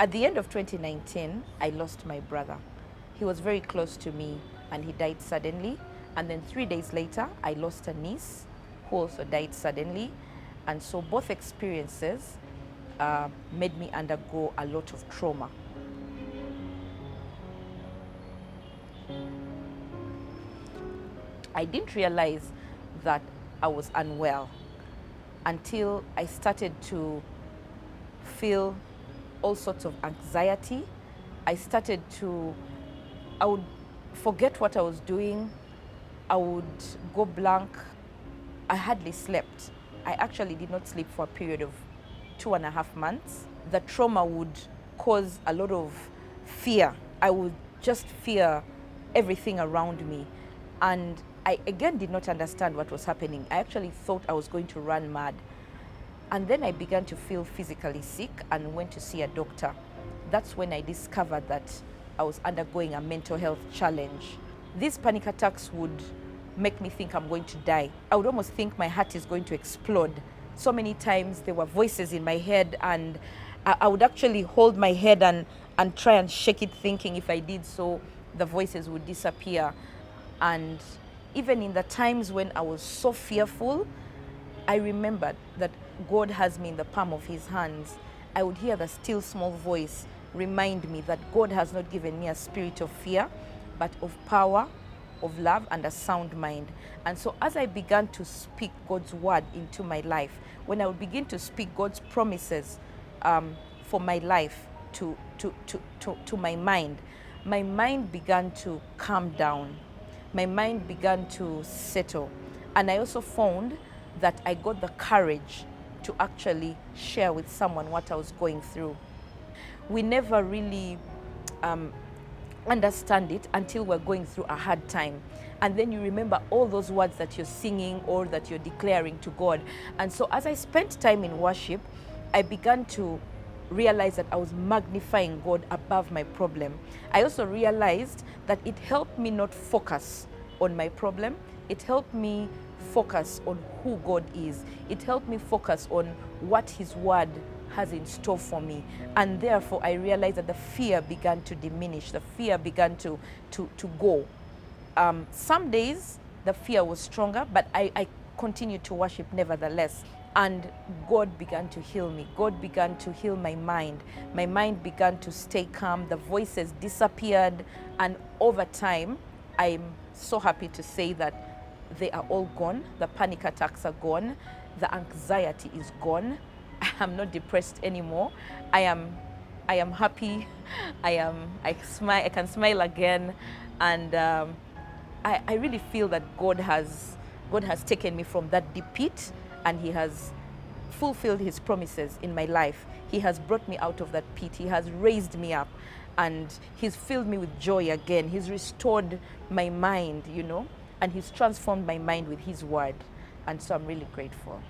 At the end of 2019, I lost my brother. He was very close to me and he died suddenly. And then 3 days later, I lost a niece who also died suddenly. And so both experiences made me undergo a lot of trauma. I didn't realize that I was unwell until I started to feel all sorts of anxiety. I would forget what I was doing. I would go blank. I hardly slept. I actually did not sleep for a period of 2.5 months. The trauma would cause a lot of fear. I would just fear everything around me. And I again did not understand what was happening. I actually thought I was going to run mad. And then I began to feel physically sick and went to see a doctor. That's when I discovered that I was undergoing a mental health challenge. These panic attacks would make me think I'm going to die. I would almost think my heart is going to explode. So many times there were voices in my head, and I would actually hold my head and try and shake it, thinking if I did so, the voices would disappear. And even in the times when I was so fearful, I remembered that God has me in the palm of his hands. I would hear the still small voice remind me that God has not given me a spirit of fear, but of power, of love, and a sound mind. And so as I began to speak God's word into my life, when I would begin to speak God's promises for my life to my mind began to calm down. My mind began to settle. And I also found that I got the courage to actually share with someone what I was going through. We never really understand it until we're going through a hard time. And then you remember all those words that you're singing or that you're declaring to God. And so as I spent time in worship, I began to realize that I was magnifying God above my problem. I also realized that it helped me not focus on my problem. It helped me focus on who God is. It helped me focus on what his word has in store for me. And therefore I realized that the fear began to diminish. The fear began to go. Some days the fear was stronger, but I continued to worship nevertheless. And God began to heal me. God began to heal my mind. My mind began to stay calm. The voices disappeared. And over time, I'm so happy to say that they are all gone. The panic attacks are gone. The anxiety is gone. I'm not depressed anymore. I am happy. I can smile again. And I really feel that God has taken me from that deep pit, and he has fulfilled his promises in my life. He has brought me out of that pit. He has raised me up, and he's filled me with joy again. He's restored my mind, and he's transformed my mind with his word. And so I'm really grateful.